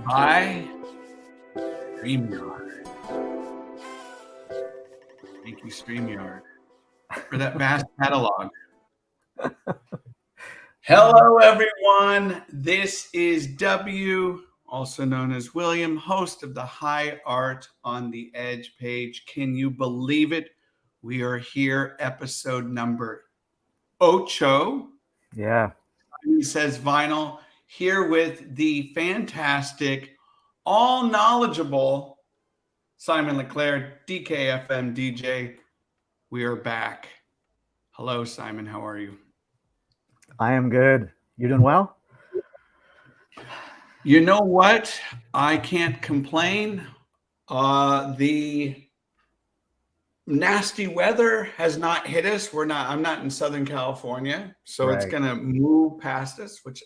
Hi, StreamYard. Thank you, StreamYard, for that vast catalog. Hello, everyone. This is W, also known as William, host of the High Art on the Edge page. Can you believe it? We are here, episode number ocho. Yeah. He says vinyl, here with the fantastic, all knowledgeable Simon Leclerc, DKFM DJ. We are back. Hello, Simon. How are you? I am good. You doing well? You know what? I can't complain. The nasty weather has not hit us. I'm not in Southern California, so It's going to move past us, which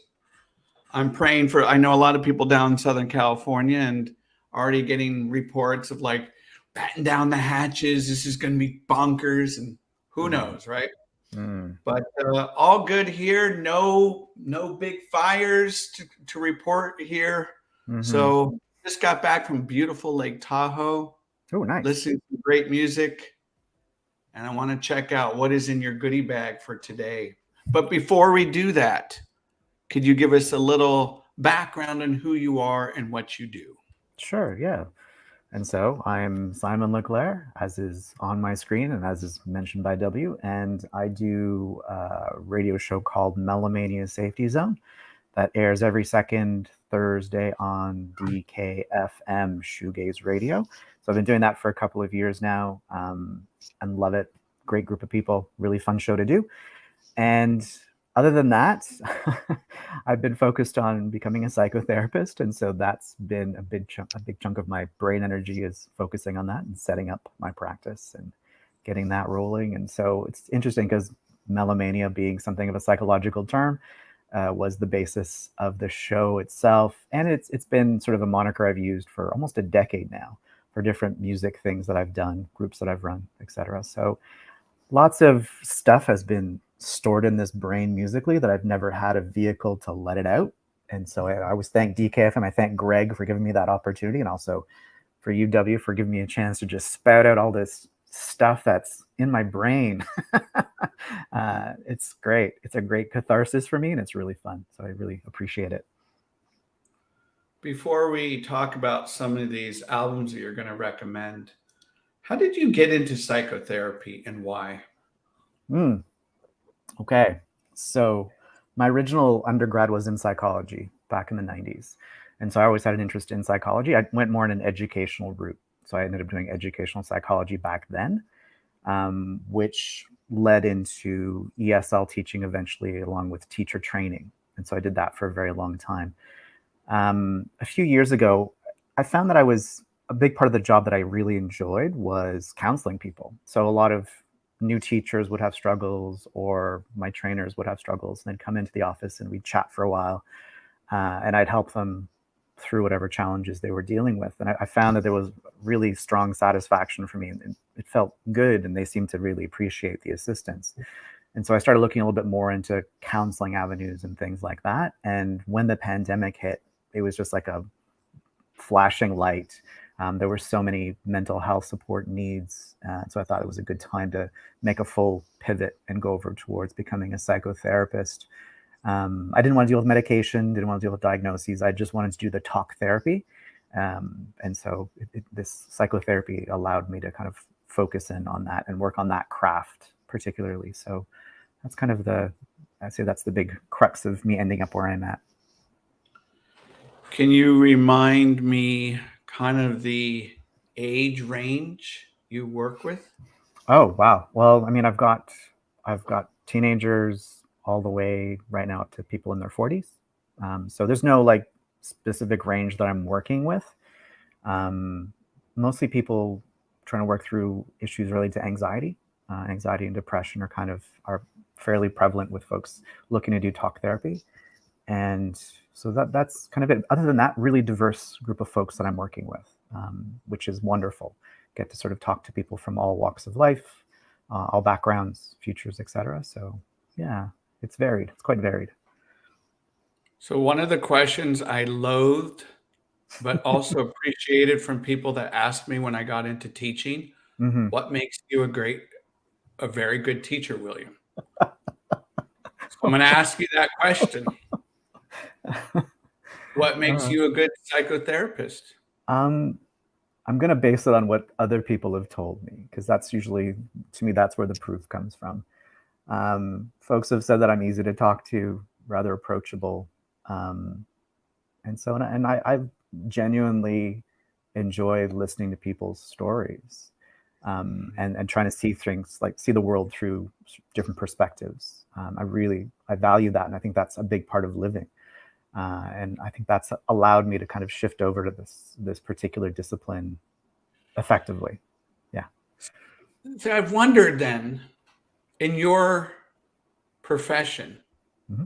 I'm praying for. I know a lot of people down in Southern California and already getting reports of like batten down the hatches. This is going to be bonkers, and who knows, right? But all good here. No big fires to report here. So just got back from beautiful Lake Tahoe. Oh, nice. Listening to great music. And I want to check out what is in your goodie bag for today. But before we do that, could you give us a little background on who you are and what you do? Sure, yeah. And so I'm Simon Leclerc, as is on my screen and as is mentioned by W. And I do a radio show called Melomania Safety Zone that airs every second Thursday on DKFM Shoegaze Radio. So I've been doing that for a couple of years now and love it. Great group of people, really fun show to do. And other than that, I've been focused on becoming a psychotherapist. And so that's been a big chunk of my brain energy is focusing on that and setting up my practice and getting that rolling. And so it's interesting because melomania being something of a psychological term was the basis of the show itself. And it's been sort of a moniker I've used for almost a decade now for different music things that I've done, groups that I've run, etc. So lots of stuff has been stored in this brain musically that I've never had a vehicle to let it out. And so I always thank DKFM. I thank Greg for giving me that opportunity, and also for UW for giving me a chance to just spout out all this stuff that's in my brain. It's great. It's a great catharsis for me, and it's really fun. So I really appreciate it. Before we talk about some of these albums that you're going to recommend, how did you get into psychotherapy and why? Okay, so my original undergrad was in psychology back in the 90s. And so I always had an interest in psychology. I went more in an educational route. So I ended up doing educational psychology back then, which led into ESL teaching eventually, along with teacher training. And so I did that for a very long time. A few years ago, I found that a big part of the job that I really enjoyed was counseling people. So a lot of new teachers would have struggles, or my trainers would have struggles, and they'd come into the office and we'd chat for a while, and I'd help them through whatever challenges they were dealing with. And I found that there was really strong satisfaction for me, and it felt good, and they seemed to really appreciate the assistance. And so I started looking a little bit more into counseling avenues and things like that. And when the pandemic hit, it was just like a flashing light. There were so many mental health support needs. So I thought it was a good time to make a full pivot and go over towards becoming a psychotherapist. I didn't want to deal with medication, didn't want to deal with diagnoses. I just wanted to do the talk therapy. And so this psychotherapy allowed me to kind of focus in on that and work on that craft particularly. So that's kind of I'd say that's the big crux of me ending up where I'm at. Can you remind me kind of the age range you work with? Oh, wow. Well, I mean, I've got teenagers all the way right now up to people in their 40s. So there's no like specific range that I'm working with. Mostly people trying to work through issues related to anxiety. Anxiety and depression are fairly prevalent with folks looking to do talk therapy. And so that's kind of it. Other than that, really diverse group of folks that I'm working with, which is wonderful. Get to sort of talk to people from all walks of life, all backgrounds, futures, etc. So yeah, it's varied. It's quite varied. So one of the questions I loathed, but also appreciated from people that asked me when I got into teaching, Mm-hmm. what makes you a very good teacher, William? So I'm going to ask you that question. What makes you a good psychotherapist? I'm going to base it on what other people have told me, because that's usually, to me, that's where the proof comes from. Folks have said that I'm easy to talk to, rather approachable. And so, I genuinely enjoy listening to people's stories, and trying to see things, like see the world through different perspectives. I value that. And I think that's a big part of living. And I think that's allowed me to kind of shift over to this particular discipline effectively. Yeah. So I've wondered then, in your profession, Mm-hmm.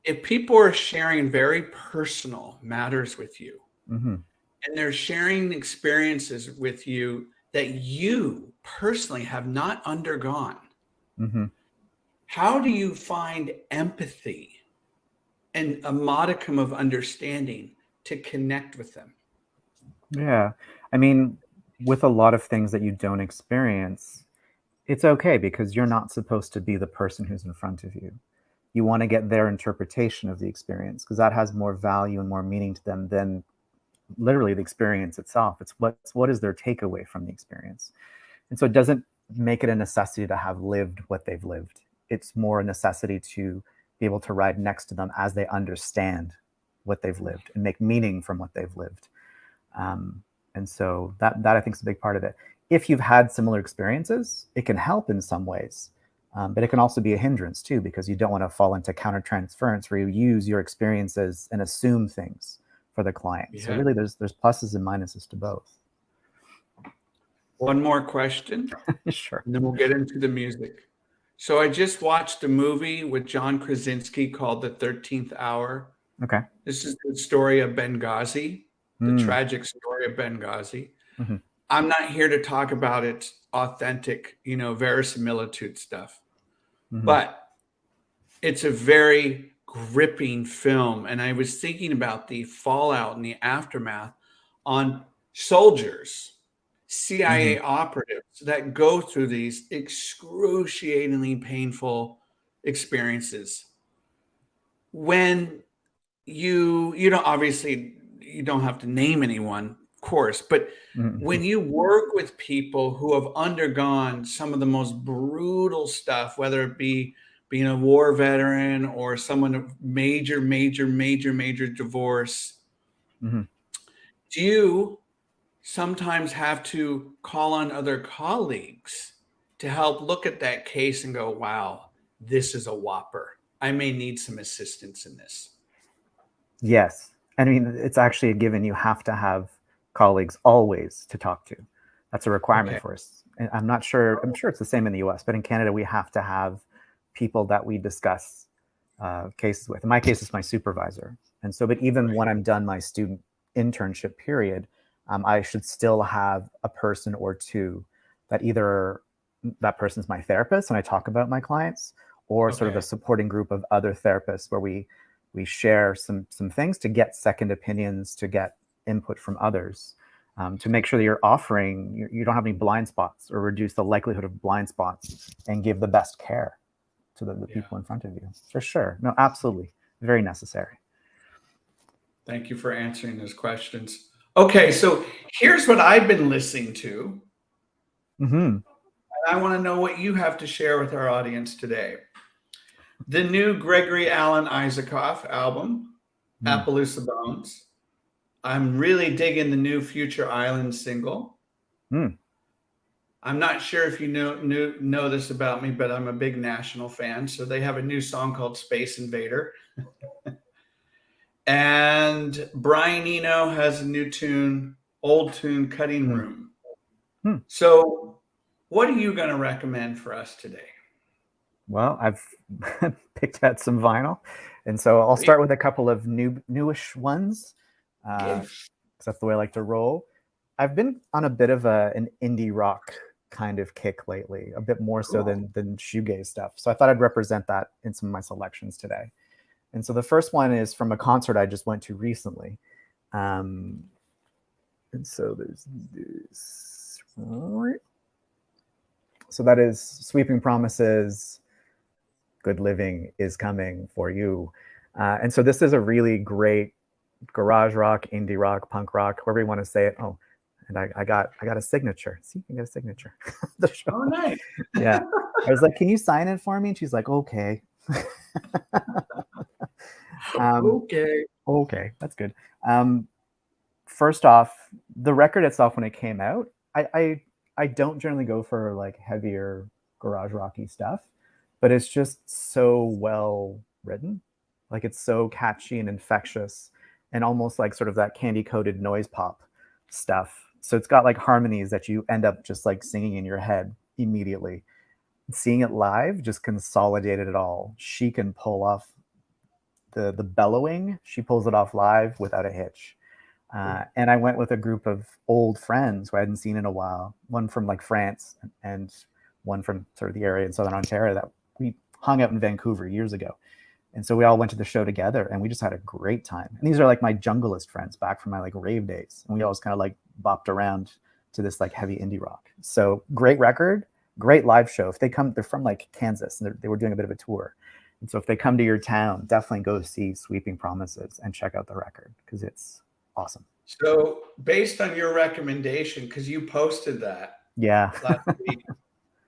if people are sharing very personal matters with you, Mm-hmm. and they're sharing experiences with you that you personally have not undergone, Mm-hmm. how do you find empathy and a modicum of understanding to connect with them? Yeah. I mean, with a lot of things that you don't experience, it's okay, because you're not supposed to be the person who's in front of you. You want to get their interpretation of the experience, because that has more value and more meaning to them than literally the experience itself. It's what is their takeaway from the experience. And so it doesn't make it a necessity to have lived what they've lived. It's more a necessity to be able to ride next to them as they understand what they've lived and make meaning from what they've lived. And so that I think is a big part of it. If you've had similar experiences, it can help in some ways, but it can also be a hindrance too, because you don't want to fall into countertransference where you use your experiences and assume things for the client. Yeah. So really, there's pluses and minuses to both. One more question, Sure. and then we'll get into the music. So I just watched a movie with John Krasinski called The 13th Hour. Okay. This is the story of Benghazi, the tragic story of Benghazi. Mm-hmm. I'm not here to talk about its authentic, verisimilitude stuff, Mm-hmm. but it's a very gripping film. And I was thinking about the fallout and the aftermath on soldiers, CIA operatives that go through these excruciatingly painful experiences. When you don't, obviously you don't have to name anyone, of course, but Mm-hmm. when you work with people who have undergone some of the most brutal stuff, whether it be being a war veteran or someone of major divorce, Mm-hmm. do you sometimes have to call on other colleagues to help look at that case and go, wow, this is a whopper. I may need some assistance in this. Yes. I mean, it's actually a given. You have to have colleagues always to talk to. That's a requirement for us. And I'm sure it's the same in the US, but in Canada, we have to have people that we discuss cases with. In my case, it's my supervisor. And so, but even when I'm done my student internship period, I should still have a person or two that either that person's my therapist and I talk about my clients, or sort of a supporting group of other therapists where we share some things to get second opinions, to get input from others, to make sure that you're offering, you don't have any blind spots, or reduce the likelihood of blind spots, and give the best care to the people in front of you. For sure. No, absolutely. Very necessary. Thank you for answering those questions. Okay, so here's what I've been listening to. Mm-hmm. And I want to know what you have to share with our audience today. The new Gregory Alan Isaacoff album, Appaloosa Bones. I'm really digging the new Future Island single. I'm not sure if you know this about me, but I'm a big National fan. So they have a new song called Space Invader. And Brian Eno has a new tune, old tune, Cutting Room. So what are you going to recommend for us today? Well, I've picked out some vinyl. And so I'll start with a couple of newish ones, because that's the way I like to roll. I've been on a bit of an indie rock kind of kick lately, a bit more so than shoegaze stuff. So I thought I'd represent that in some of my selections today. And so the first one is from a concert I just went to recently. And so there's this. So that is Sweeping Promises, Good Living is Coming for You. And so this is a really great garage rock, indie rock, punk rock, however you want to say it. Oh, and I got a signature. See, I got a signature. The show. Oh, nice. Yeah. I was like, can you sign it for me? And she's like, okay. Okay, that's good. First off, the record itself, when it came out, I don't generally go for like heavier garage rocky stuff, but it's just so well written. Like it's so catchy and infectious and almost like sort of that candy coated noise pop stuff. So it's got like harmonies that you end up just like singing in your head immediately. Seeing it live just consolidated it all. She can pull off the bellowing. She pulls it off live without a hitch. And I went with a group of old friends who I hadn't seen in a while, one from like France and one from sort of the area in Southern Ontario that we hung out in Vancouver years ago. And so we all went to the show together and we just had a great time. And these are like my junglist friends back from my like rave days. And we always kind of like bopped around to this like heavy indie rock. So great record, great live show. If they come, they're from like Kansas and they were doing a bit of a tour. And so if they come to your town, definitely go see Sweeping Promises and check out the record because it's awesome. So based on your recommendation, because you posted that last week,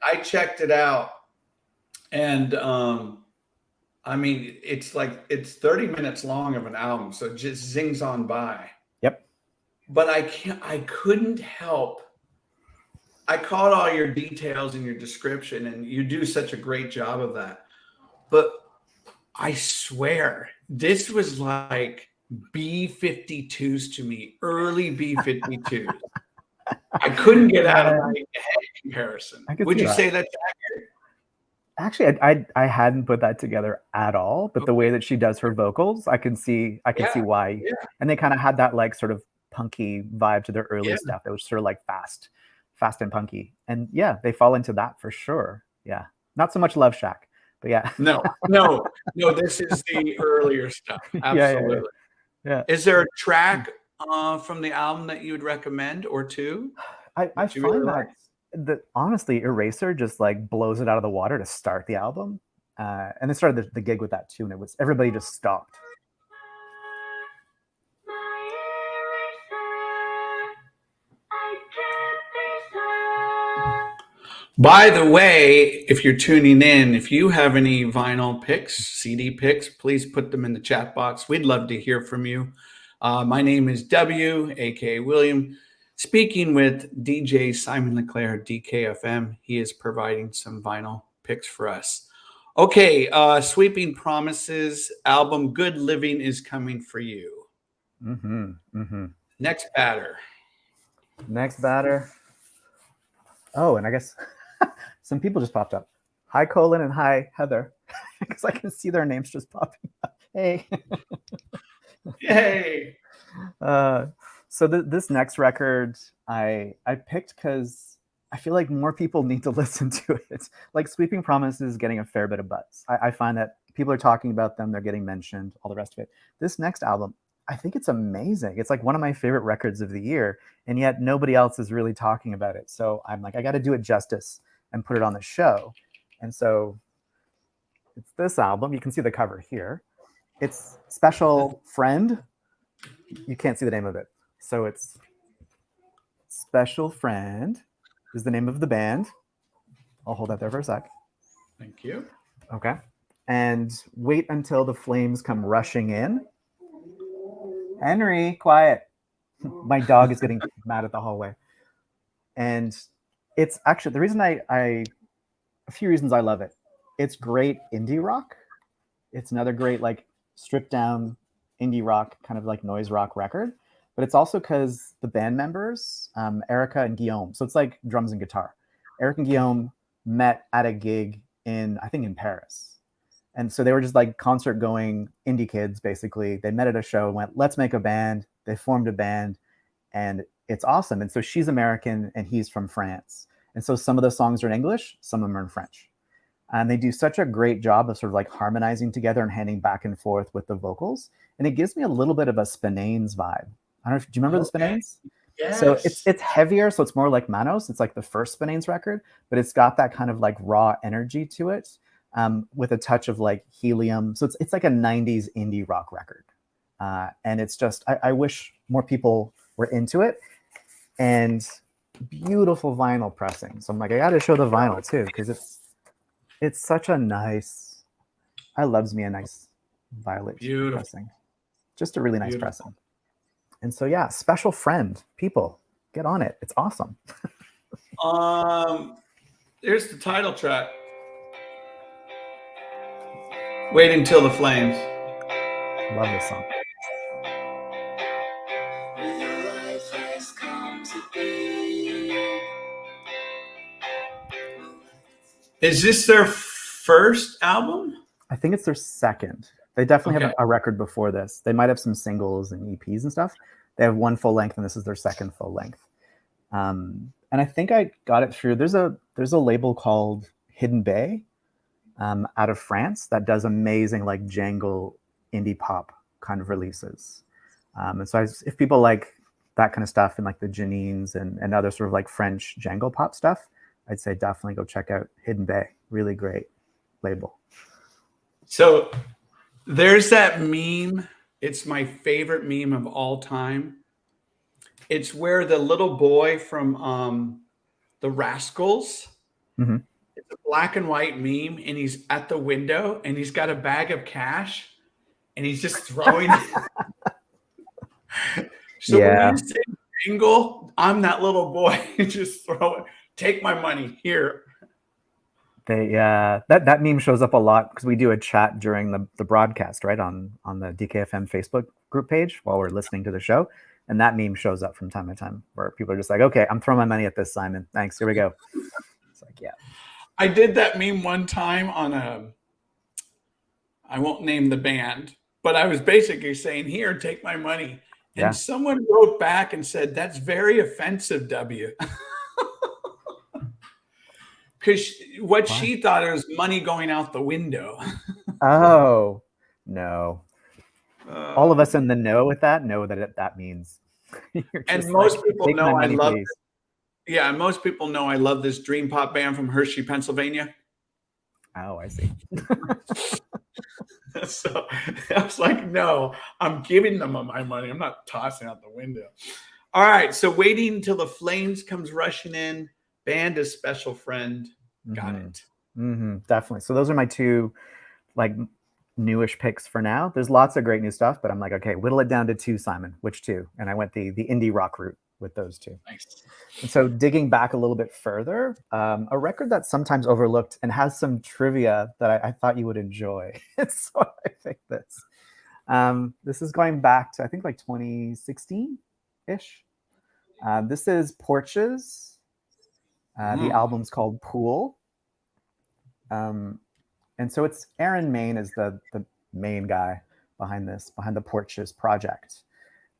I checked it out. And I mean, it's 30 minutes long of an album, so it just zings on by. Yep. But I couldn't help. I caught all your details in your description, and you do such a great job of that. But I swear, this was like B-52s to me, early B-52s. I couldn't get out of my head comparison. Would you say that's accurate? Actually, I hadn't put that together at all, but the way that she does her vocals, I can see why. Yeah. And they kind of had that like sort of punky vibe to their early stuff. It was sort of like fast and punky. And yeah, they fall into that for sure. Yeah. Not so much Love Shack, but yeah. No, this is the earlier stuff. Absolutely. Yeah. Is there a track from the album that you would recommend or two? I find that honestly, Eraser just like blows it out of the water to start the album. And they started the gig with that too, and it was everybody just stopped. By the way, if you're tuning in, if you have any vinyl picks, CD picks, please put them in the chat box. We'd love to hear from you. My name is W, aka William, speaking with DJ Simon Leclerc, DKFM. He is providing some vinyl picks for us. Okay, Sweeping Promises album, Good Living is Coming for You. Next batter. Oh, and I guess some people just popped up. Hi, Colin, and hi, Heather, because I can see their names just popping up. Hey. Yay. So this next record I picked because I feel like more people need to listen to it. Like Sweeping Promises is getting a fair bit of buzz. I find that people are talking about them, they're getting mentioned, all the rest of it. This next album, I think it's amazing. It's like one of my favorite records of the year, and yet nobody else is really talking about it. So I'm like, I got to do it justice and put it on the show. And so it's this album. You can see the cover here. It's Special Friend. You can't see the name of it. So it's Special Friend is the name of the band. I'll hold that there for a sec. Thank you. Okay. And Wait Until the Flames Come Rushing In. Henry, quiet. My dog is getting mad at the hallway. And it's actually the reason a few reasons I love it. It's great indie rock. It's another great like stripped down indie rock, kind of like noise rock record. But it's also because the band members, Erica and Guillaume, so it's like drums and guitar. Eric and Guillaume met at a gig in Paris. And so they were just like concert going indie kids, basically. They met at a show and went, let's make a band. They formed a band and it's awesome. And so she's American and he's from France. And so some of the songs are in English, some of them are in French. And they do such a great job of sort of like harmonizing together and handing back and forth with the vocals. And it gives me a little bit of a Spinanes vibe. I don't know if, do you remember the Spinanes? Yes. So it's heavier, so it's more like Manos. It's like the first Spinanes record, but it's got that kind of like raw energy to it, with a touch of like helium. So it's like a 90s indie rock record. And it's just, I wish more people were into it. And beautiful vinyl pressing. So I'm like, I got to show the vinyl too, because it's such a nice, I loves me a nice violet pressing. Just a really nice pressing. And so, yeah, Special Friend, people, get on it. It's awesome. Here's the title track. Waiting Till the Flames. Love this song. Is this their first album? I think it's their second. They definitely have a record before this. They might have some singles and EPs and stuff. They have one full length, and this is their second full length. And I think I got it through. There's a label called Hidden Bay, out of France, that does amazing like jangle indie pop kind of releases. And so if people like that kind of stuff and like the Janines and other sort of like French jangle pop stuff, I'd say definitely go check out Hidden Bay. Really great label. So there's that meme. It's my favorite meme of all time. It's where the little boy from the Rascals, it's a black and white meme, and he's at the window and he's got a bag of cash and he's just throwing it. So when you say jingle, I'm that little boy just throwing. Take my money here. That meme shows up a lot because we do a chat during the broadcast, right, on the DKFM Facebook group page while we're listening to the show, and that meme shows up from time to time where people are just like, "Okay, I'm throwing my money at this, Simon. Thanks. Here we go." It's like, yeah. I did that meme one time on I won't name the band, but I was basically saying, "Here, take my money," and someone wrote back and said, "That's very offensive, W." Because what she thought it was money going out the window. Oh, no. All of us in the know with that know that that means. And most people know I love it. Yeah, most people know I love this dream pop band from Hershey, Pennsylvania. Oh, I see. So I was like, no, I'm giving them my money. I'm not tossing out the window. All right, so Waiting Until the Flames comes rushing in. Band is Special Friend. Got it. Definitely. So those are my two like newish picks for now. There's lots of great new stuff, but I'm like, okay, whittle it down to two, Simon. Which two? And I went the indie rock route with those two. Nice. And so digging back a little bit further, a record that's sometimes overlooked and has some trivia that I thought you would enjoy. So I picked this. This is going back to, I think, like 2016-ish. This is Porches. The album's called Pool. And so it's Aaron Main is the main guy behind the Porches project.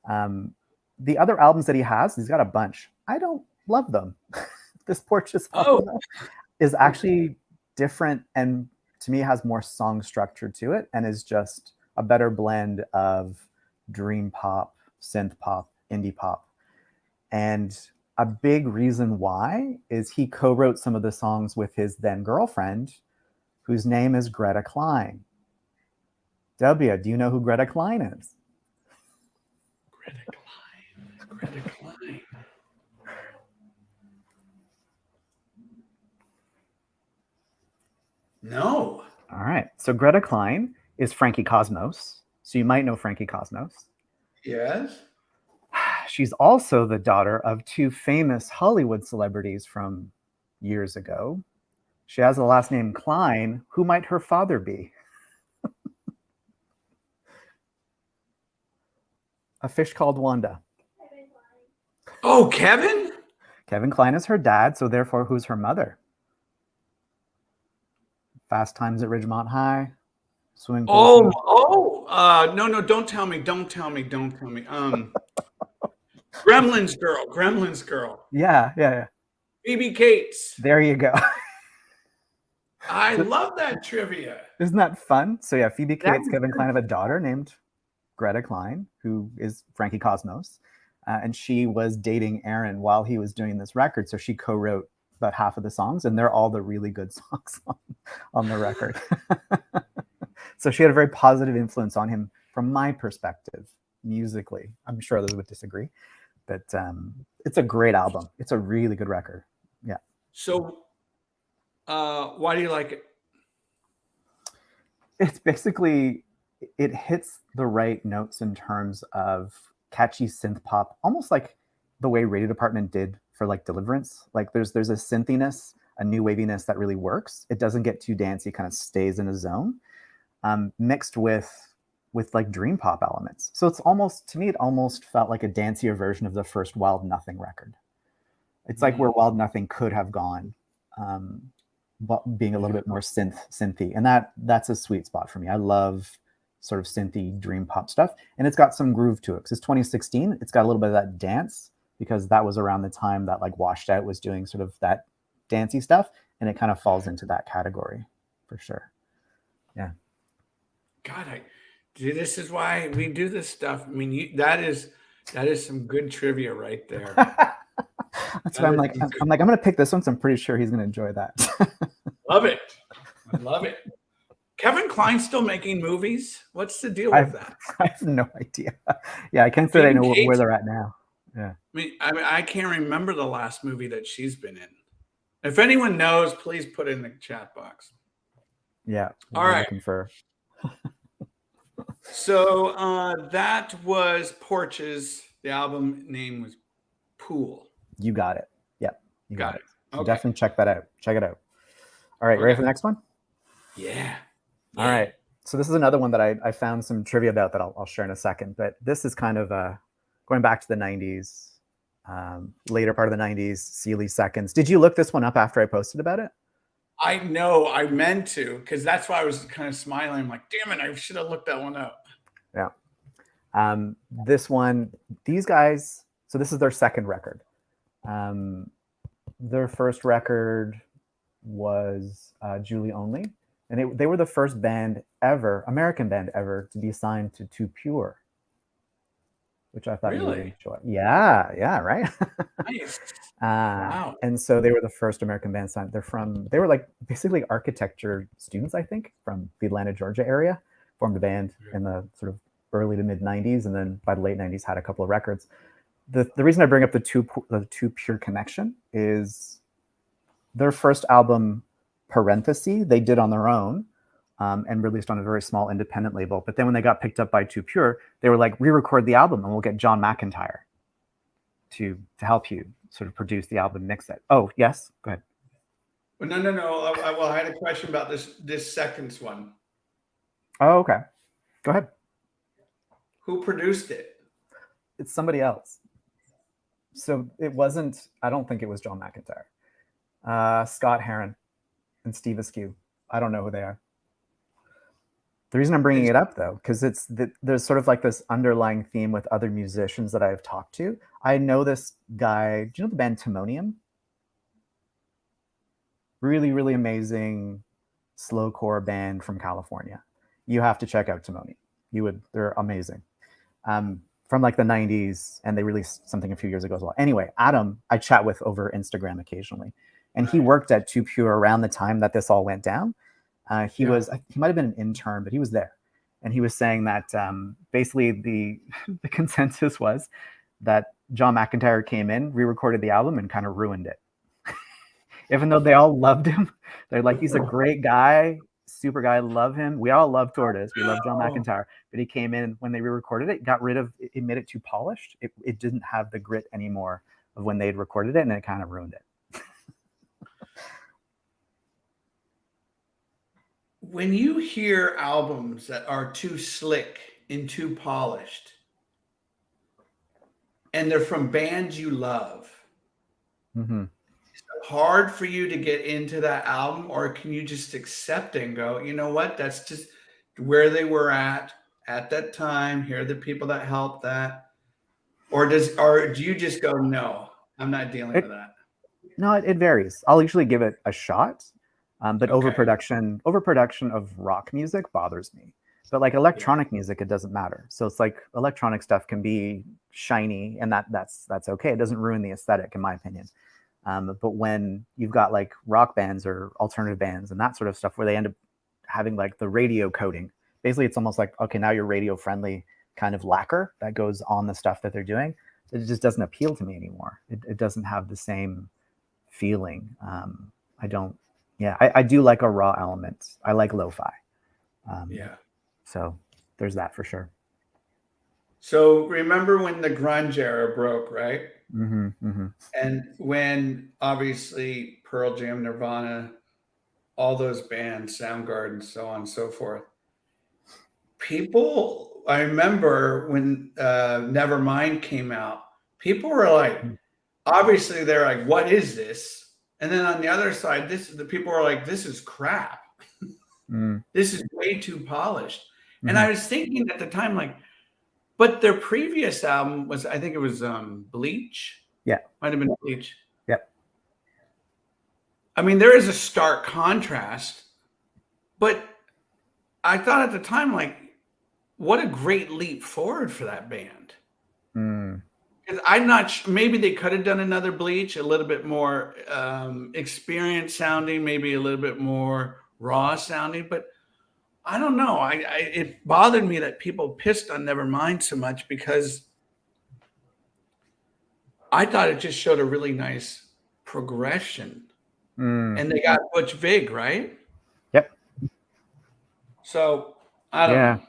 The other albums that he has, he's got a bunch. I don't love them. This Porches album is actually different and to me has more song structure to it and is just a better blend of dream pop, synth pop, indie pop. And a big reason why is he co-wrote some of the songs with his then girlfriend, whose name is Greta Klein. W, do you know who Greta Klein is? Greta Klein. No. All right. So Greta Klein is Frankie Cosmos. So you might know Frankie Cosmos. Yes. She's also the daughter of two famous Hollywood celebrities from years ago. She has the last name Klein. Who might her father be? A Fish Called Wanda. Oh, Kevin? Kevin Klein is her dad, so therefore who's her mother? Fast Times at Ridgemont High. Swimming pool. No, don't tell me. Gremlins girl. Yeah. Phoebe Cates. There you go. I love that trivia. Isn't that fun? So yeah, Phoebe Cates, Kevin Kline have a daughter named Greta Kline, who is Frankie Cosmos. And she was dating Aaron while he was doing this record. So she co-wrote about half of the songs, and they're all the really good songs on the record. So she had a very positive influence on him from my perspective, musically. I'm sure others would disagree, but it's a great album. It's a really good record. Yeah. So why do you like it? It's basically, it hits the right notes in terms of catchy synth pop, almost like the way Radio Department did for like Deliverance. Like there's a synthiness, a new waviness that really works. It doesn't get too dancey, kind of stays in a zone, mixed with like dream pop elements. So it's almost, to me, it almost felt like a dancier version of the first Wild Nothing record. It's like where Wild Nothing could have gone, but being a little bit more synthy, and that's a sweet spot for me. I love sort of synthy dream pop stuff, and it's got some groove to it. Because it's 2016, it's got a little bit of that dance, because that was around the time that like Washed Out was doing sort of that dancey stuff, and it kind of falls into that category for sure. Yeah. God, this is why we do this stuff. I mean, that is some good trivia right there. That's why I'm like, I'm going to pick this one, so I'm pretty sure he's going to enjoy that. Love it. I love it. Kevin Kline's still making movies? What's the deal with that? I have no idea. Yeah, I can't say I know where they're at now. Yeah. I can't remember the last movie that she's been in. If anyone knows, please put it in the chat box. Yeah. All right. Looking for. So that was Porches. The album name was Pool. You got it. Yep. You got it. Okay. Definitely check that out. Check it out. All right. Ready for the next one? Yeah. All right. So this is another one that I found some trivia about that I'll share in a second. But this is kind of going back to the 90s, later part of the 90s, Sealy Seconds. Did you look this one up after I posted about it? I know. I meant to, because that's why I was kind of smiling. I'm like, damn it, I should have looked that one up. Yeah. This one, these guys, so this is their second record. Their first record was Julie Only. And they were the first band ever, American band ever, to be signed to Too Pure, which I thought you would enjoy. Yeah, right? Nice. Wow. And so they were the first American band signed. They were like basically architecture students, I think, from the Atlanta, Georgia area, formed a band in the sort of early to mid 90s. And then by the late 90s had a couple of records. The reason I bring up the Too Pure connection is their first album, Parenthesis, they did on their own, and released on a very small independent label. But then when they got picked up by Too Pure, they were like, re-record the album and we'll get John McEntire to help you sort of produce the album, mix it. Oh, yes, go ahead. Well, no. I had a question about this Seconds one. Oh, okay. Go ahead. Who produced it? It's somebody else. So it wasn't, I don't think it was John McEntire. Scott Heron and Steve Askew. I don't know who they are. The reason I'm bringing it up, though, because there's sort of like this underlying theme with other musicians that I've talked to. I know this guy. Do you know the band Timonium? Really, really amazing slowcore band from California. You have to check out Timonium. They're amazing. From like the 90s, and they released something a few years ago as well. Anyway, Adam, I chat with over Instagram occasionally. And he worked at Too Pure around the time that this all went down. He might have been an intern, but he was there. And he was saying that basically the consensus was that John McEntire came in, re-recorded the album, and kind of ruined it. Even though they all loved him. They're like, he's a great guy, super guy, love him. We all love Tortoise. We love John McEntire. But he came in, when they re-recorded it, it made it too polished. It didn't have the grit anymore of when they'd recorded it, and it kind of ruined it. When you hear albums that are too slick and too polished, and they're from bands you love, is it hard for you to get into that album, or can you just accept it and go, you know what, that's just where they were at that time. Here are the people that helped that, or do you just go, no, I'm not dealing with that? No, it varies. I'll usually give it a shot, but Okay. overproduction of rock music bothers me. But like electronic music, it doesn't matter. So it's like electronic stuff can be shiny, and that's okay. It doesn't ruin the aesthetic, in my opinion. But when you've got like rock bands or alternative bands and that sort of stuff, where they end up having like the radio coating, basically it's almost like, okay, now you're radio friendly kind of lacquer that goes on the stuff that they're doing. It just doesn't appeal to me anymore. It doesn't have the same feeling. I don't. Yeah, I do like a raw element. I like lo-fi. So there's that for sure. So remember when the grunge era broke, right? Mm-hmm, mm-hmm. And when obviously Pearl Jam, Nirvana, all those bands, Soundgarden, so on and so forth. People, I remember when Nevermind came out, people were like, obviously they're like, what is this? And then on the other side, the people were like, this is crap. This is way too polished. And I was thinking at the time, like, but their previous album was, I think it was Bleach. Yeah. Might have been Bleach. Yep. I mean, there is a stark contrast, but I thought at the time, like, what a great leap forward for that band. Because I'm not maybe they could have done another Bleach, a little bit more experienced sounding, maybe a little bit more raw sounding, but I don't know. It bothered me that people pissed on Nevermind so much because I thought it just showed a really nice progression. And they got Butch Vig, right? Yep. So I don't know.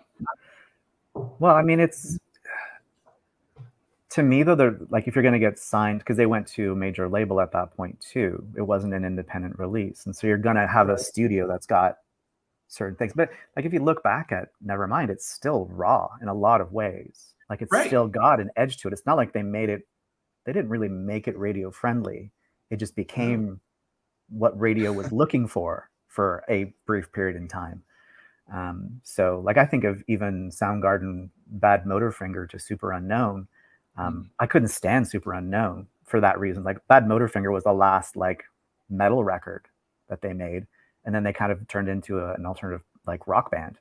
Well, I mean, it's to me though, they're like, if you're going to get signed, because they went to a major label at that point too, it wasn't an independent release, and so you're going to have a studio that's got certain things. But like, if you look back at Nevermind, it's still raw in a lot of ways. Like, it's still got an edge to it. It's not like they didn't really make it radio friendly. It just became what radio was looking for a brief period in time. So like, I think of even Soundgarden, Bad Motorfinger to Super Unknown. I couldn't stand Super Unknown for that reason. Like, Bad Motorfinger was the last like metal record that they made, and then they kind of turned into an alternative like rock band.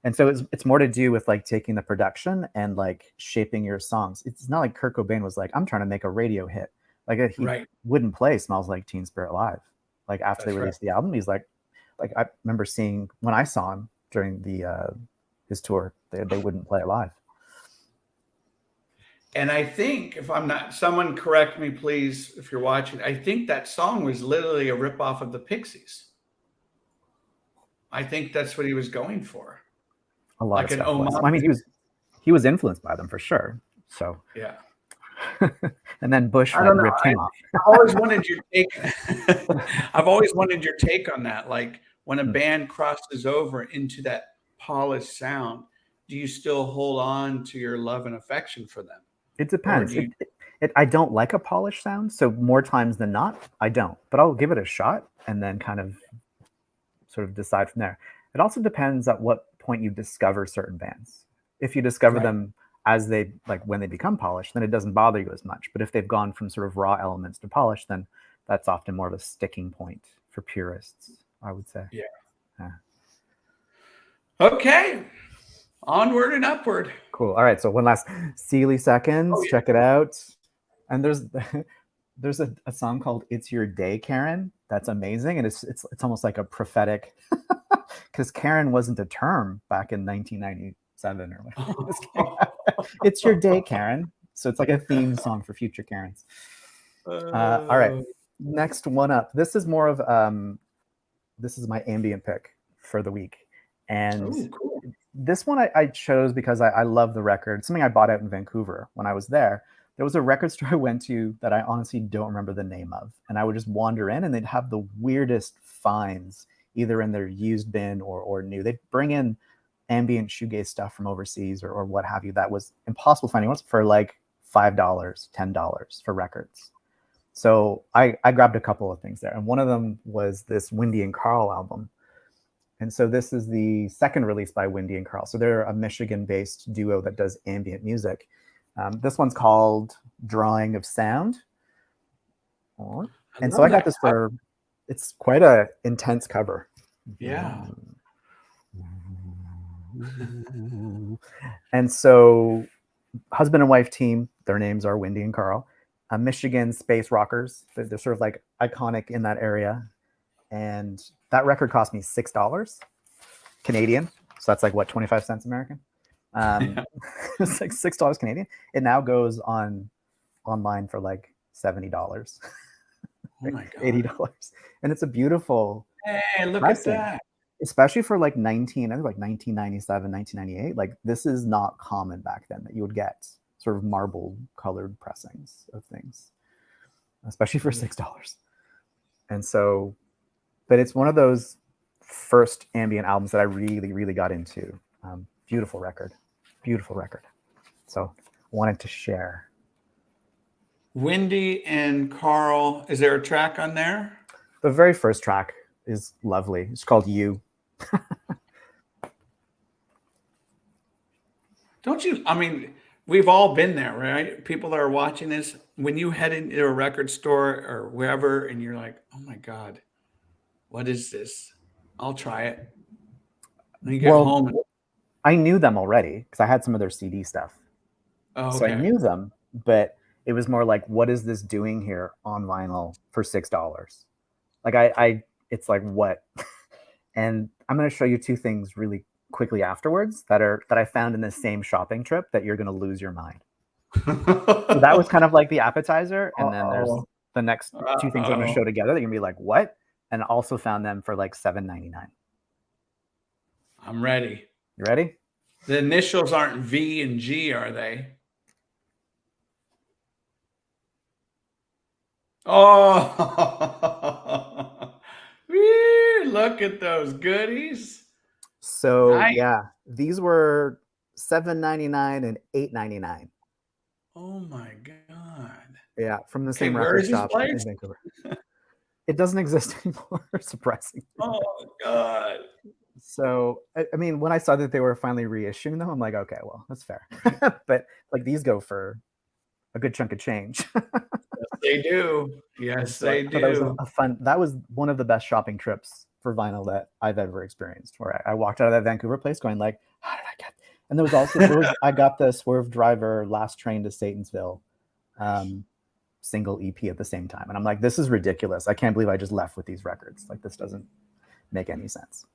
And so it's more to do with like taking the production and like shaping your songs. It's not like Kurt Cobain was like, I'm trying to make a radio hit. Like, he wouldn't play Smells Like Teen Spirit live. Like, after they released the album, he's like I remember seeing when I saw him during the his tour, they wouldn't play it live. And I think, if I'm not, someone correct me, please, if you're watching, I think that song was literally a ripoff of the Pixies. I think that's what he was going for. A lot of stuff was. I mean, he was influenced by them for sure. So yeah. And then Bush ripped him off. I've always wanted your take. I've always wanted your take on that. Like, when a band crosses over into that polished sound, do you still hold on to your love and affection for them? It depends. I don't like a polished sound, so more times than not, I don't. But I'll give it a shot and then kind of sort of decide from there. It also depends at what point you discover certain bands. If you discover them as they, like, when they become polished, then it doesn't bother you as much. But if they've gone from sort of raw elements to polished, then that's often more of a sticking point for purists, I would say. Yeah. Okay. Onward and upward. Cool. All right. So one last Sealy Seconds. Check it out. And there's a song called "It's Your Day, Karen." That's amazing, and it's almost like a prophetic, because Karen wasn't a term back in 1997 or whatever. It's your day, Karen. So it's like a theme song for future Karens. All right. Next one up. This is more of this is my ambient pick for the week, and cool. This one I chose because I love the record. Something I bought out in Vancouver when I was there. There was a record store I went to that I honestly don't remember the name of. And I would just wander in and they'd have the weirdest finds, either in their used bin or new. They'd bring in ambient shoegaze stuff from overseas or what have you that was impossible finding once for like $5, $10 for records. So I grabbed a couple of things there. And one of them was this Windy and Carl album. And so this is the second release by Windy and Carl. So they're a Michigan-based duo that does ambient music. This one's called Drawing of Sound. And so I got this for, it's quite a intense cover. Yeah. And so husband and wife team, their names are Wendy and Carl, Michigan space rockers. They're sort of like iconic in that area. And that record cost me $6 Canadian. So that's like what, 25 cents American? It's like $6 Canadian. It now goes online for like $70. Oh my God. $80. And it's a beautiful Hey, look pressing, at that. especially for like 1997, 1998. Like this is not common back then that you would get sort of marble colored pressings of things, especially for $6. And so, but it's one of those first ambient albums that I really, really got into. Beautiful record. So wanted to share. Wendy and Carl, is there a track on there? The very first track is lovely. It's called You. Don't you? I mean, we've all been there, right? People that are watching this, when you head into a record store or wherever and you're like, oh my God, what is this? I'll try it. And you get home. And, I knew them already because I had some of their CD stuff. oh, So I okay. knew them, but it was more like, what is this doing here on vinyl for $6? Like it's like, what? And I'm going to show you two things really quickly afterwards that I found in the same shopping trip that you're going to lose your mind. So that was kind of like the appetizer. And then there's the next two things I'm going to show together that you're going to be like, what? And also found them for like $7.99. I'm ready. You ready? The initials aren't V and G, are they? Oh, wee, look at those goodies. So Nice. yeah, these were $7.99 and $8.99. Oh my God. Yeah, from the Okay, same where record is this shop in place? Vancouver. It doesn't exist anymore, surprisingly. Oh God. So I mean, when I saw that they were finally reissuing them, I'm like, okay, well, that's fair. But like these go for a good chunk of change. They do. Yes, So they that was do. a fun. That was one of the best shopping trips for vinyl that I've ever experienced. Where I walked out of that Vancouver place going like, how did I get? And there was I got the Swerve Driver Last Train to Satansville single EP at the same time, and I'm like, this is ridiculous. I can't believe I just left with these records. Like this doesn't make any sense.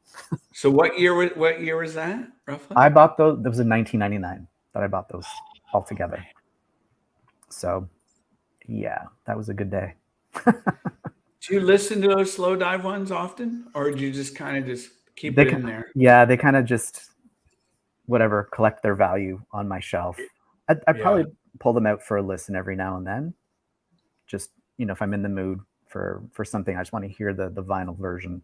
So what year was that roughly? I bought those. It was in 1999 that I bought those all together. So yeah, that was a good day. Do you listen to those slow dive ones often, or do you just kind of just keep it in there? Yeah, they kind of just whatever collect their value on my shelf. I'd probably pull them out for a listen every now and then. Just if I'm in the mood for something, I just want to hear the vinyl version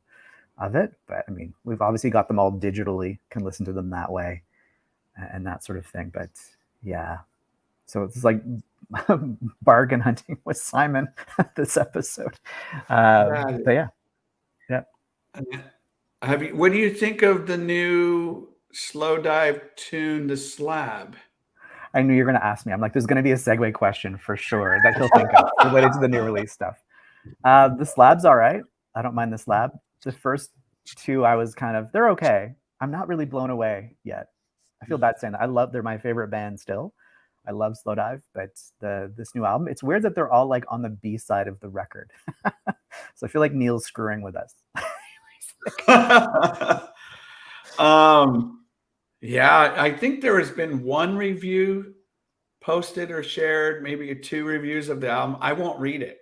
of it. But I mean, we've obviously got them all digitally, can listen to them that way and that sort of thing. But yeah, so it's like bargain hunting with Simon this episode. But yeah. What do you think of the new slow dive tune, The Slab? I knew you were going to ask me. I'm like, there's going to be a segue question for sure that he'll think of related to the new release stuff. The Slab's all right. I don't mind the Slab. The first two, I was they're okay. I'm not really blown away yet. I feel bad saying that. They're my favorite band still. I love Slow Dive, but this new album, it's weird that they're all like on the B side of the record. So I feel like Neil's screwing with us. Yeah, I think there has been one review posted or shared, maybe 2 reviews of the album. I won't read it.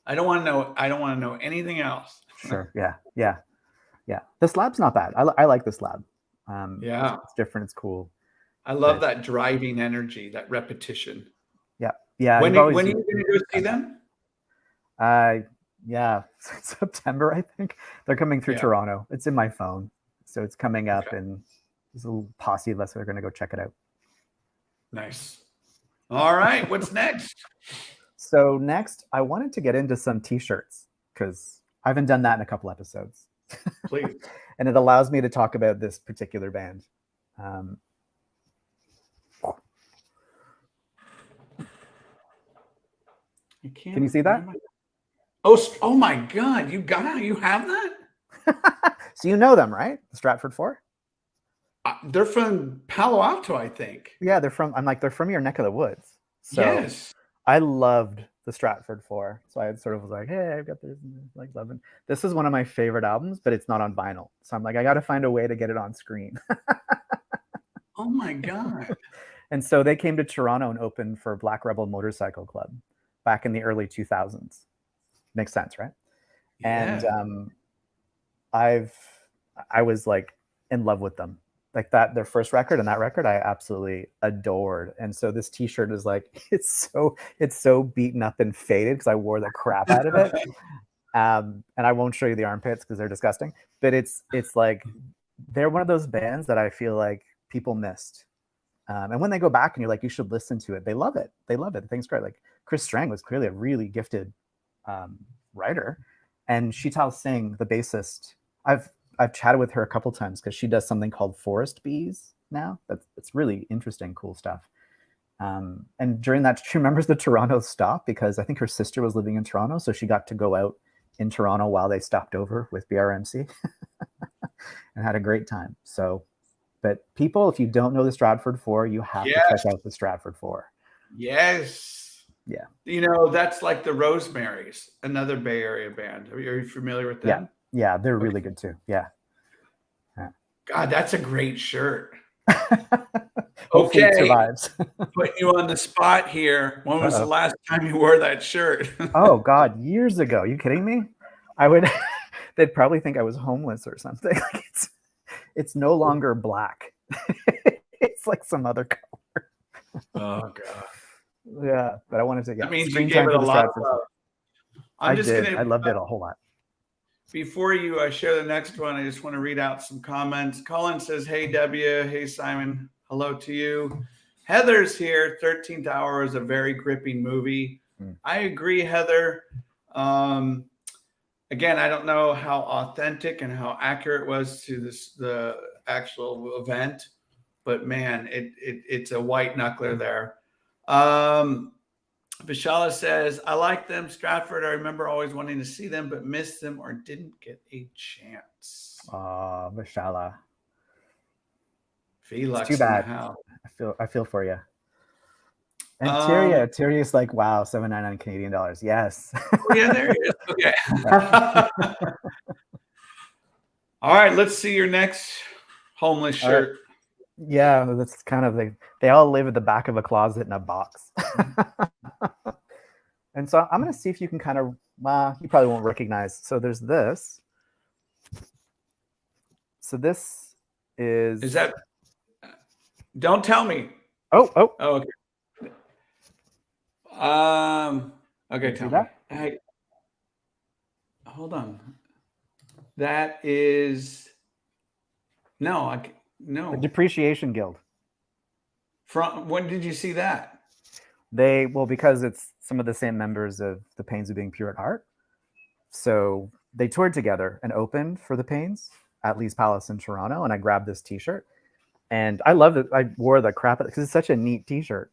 I don't want to know anything else. Sure. Yeah. The Slab's not bad. I like the Slab. Yeah, it's different. It's cool. I love that driving energy, that repetition. Yeah. When are you going to go see them? Yeah, September, I think. They're coming through Toronto. It's in my phone. So it's coming up, and there's a little posse of us that are going to go check it out. Nice. All right. What's next? So next, I wanted to get into some T-shirts because I haven't done that in a couple episodes. Please. And it allows me to talk about this particular band. Can you see that? Oh my God! You have that? So you know them, right? The Stratford Four. They're from Palo Alto, I think. Yeah, they're from your neck of the woods. So Yes. I loved the Stratford Four. So I sort of was like, hey, I've got this, like, loving. This is one of my favorite albums, but it's not on vinyl. So I'm like, I got to find a way to get it on screen. Oh my God. And so they came to Toronto and opened for Black Rebel Motorcycle Club back in the early 2000s. Makes sense, right? Yeah. And I was like in love with them. Like that, their first record and that record, I absolutely adored. And so this T-shirt is like, it's so beaten up and faded because I wore the crap out of it. And I won't show you the armpits because they're disgusting. But it's like they're one of those bands that I feel like people missed. And when they go back and you're like, you should listen to it, they love it. They love it. The thing's great. Like Chris Strang was clearly a really gifted writer, and Sheetal Singh, the bassist, I've chatted with her a couple times because she does something called Forest Bees now. It's really interesting, cool stuff. And during that, she remembers the Toronto stop because I think her sister was living in Toronto, so she got to go out in Toronto while they stopped over with BRMC and had a great time. So, but people, if you don't know the Stratford Four, you have to check out the Stratford Four. Yes. Yeah. You know, that's like the Rosemaries, another Bay Area band. Are you familiar with them? Yeah, they're really good too. Yeah. God, that's a great shirt. Hopefully it survives. Putting you on the spot here. When was the last time you wore that shirt? Oh God, years ago. Are you kidding me? They'd probably think I was homeless or something. Like it's no longer black. It's like some other color. Oh God. Yeah, but I wanted to get that means screen you gave time it for a the lot of Stratford. love. I did. I loved it a whole lot. Before you share the next one, I just want to read out some comments. Colin says, hey, W. Hey, Simon. Hello to you. Heather's here. 13th Hour is a very gripping movie. I agree, Heather. Again, I don't know how authentic and how accurate it was to the actual event, but man, it's a white knuckler there. Vishala says, I like them. Stratford, I remember always wanting to see them, but missed them or didn't get a chance. Vishala. Felix, too bad. I feel for you. And Tyria is like, wow, $7.99 Canadian dollars. Yes. Oh, yeah, there it is. Okay. All right, let's see your next homeless shirt. Right. Yeah, that's kind of they all live at the back of a closet in a box. And so I'm going to see if you can kind of, you probably won't recognize. So there's this. So this is that, don't tell me. Oh, okay. Okay, tell me. Hold on. That is, no. The Depreciation Guild. From when did you see that? Because it's some of the same members of the Pains of Being Pure at Heart. So they toured together and opened for the Pains at Lee's Palace in Toronto, and I grabbed this T-shirt, and I loved it. I wore the crap out because it's such a neat T-shirt.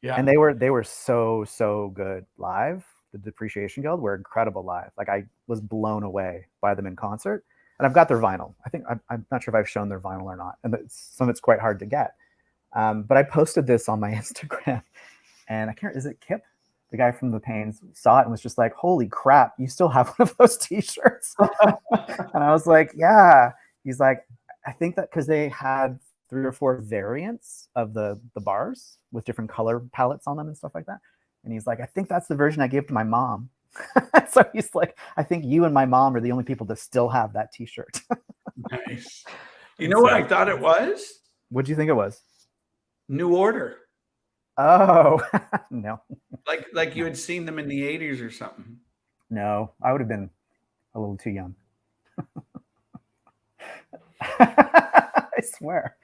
Yeah, and they were so good live. The Depreciation Guild were incredible live. Like I was blown away by them in concert, and I've got their vinyl. I think I'm not sure if I've shown their vinyl or not, and some of it's quite hard to get. But I posted this on my Instagram, and I can't. Is it Kip, the guy from the Pains, saw it and was just like, "Holy crap! You still have one of those T-shirts?" And I was like, "Yeah." He's like, "I think that because they had 3 or 4 variants of the bars with different color palettes on them and stuff like that." And he's like, "I think that's the version I gave to my mom." So he's like, "I think you and my mom are the only people that still have that T-shirt." Nice. You know what I thought it was? What do you think it was? New Order. Oh, no. Like you had seen them in the 80s or something. No, I would have been a little too young. I swear.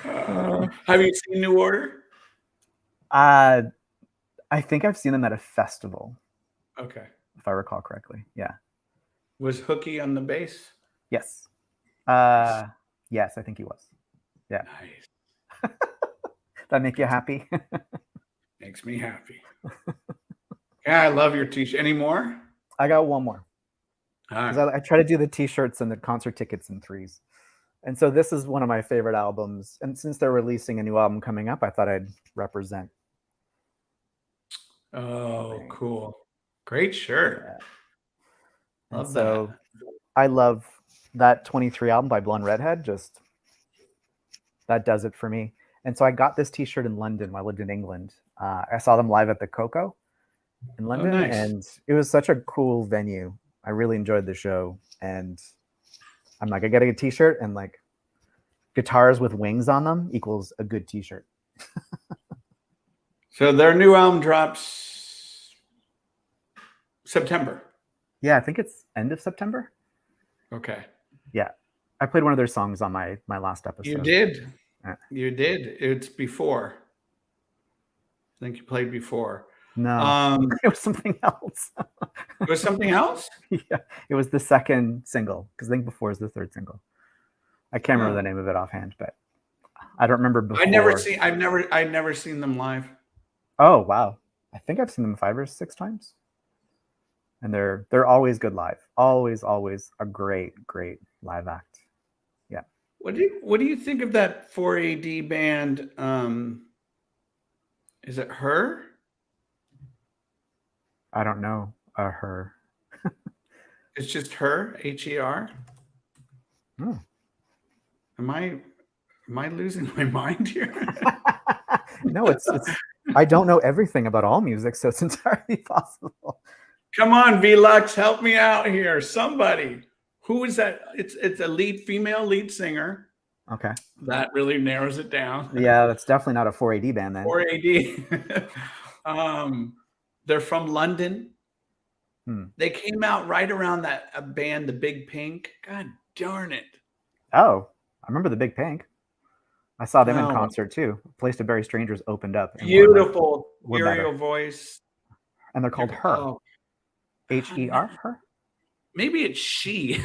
Have you seen New Order? I think I've seen them at a festival. Okay. If I recall correctly. Yeah. Was Hooky on the bass? Yes. Yes, I think he was. Yeah. Nice. That make you happy? Makes me happy. Yeah, I love your t-shirt. Any more? I got one more. All Because right. I try to do the t-shirts and the concert tickets in threes. And so this is one of my favorite albums. And since they're releasing a new album coming up, I thought I'd represent. Oh, cool. Great shirt. Yeah. And Love that. so I love that 23 album by Blonde Redhead. Just that does it for me. And so I got this t-shirt in London when I lived in England. I saw them live at the Coco in London, nice. and it was such a cool venue. I really enjoyed the show. And I'm like, I gotta get a t-shirt, and like guitars with wings on them equals a good t-shirt. So their new album drops September. Yeah, I think it's end of September. Okay. Yeah. I played one of their songs on my last episode. You did. Yeah. You did. It's before. I think you played before. No, it was something else. It was something else? Yeah, it was the second single, because I think before is the third single. I can't remember the name of it offhand, but I don't remember before. I've never seen them live. Oh wow. I think I've seen them 5 or 6 times. And they're always good live. Always a great live act. Yeah. What do you think of that 4AD band? Is it Her? I don't know. Her. It's just Her, H.i.gh. Hmm. Am I losing my mind here? No, it's I don't know everything about all music, so it's entirely possible. Come on, VLux, help me out here. Somebody. Who is that? It's a female lead singer. Okay. That really narrows it down. Yeah, that's definitely not a 4AD band then. 4AD. They're from London. They came out right around that band, the Big Pink. God darn it. Oh, I remember the Big Pink. I saw them in concert too. Place to Bury Strangers opened up. Beautiful, ethereal voice. And they're called Her. Oh. H.E.R. Her? Maybe it's she.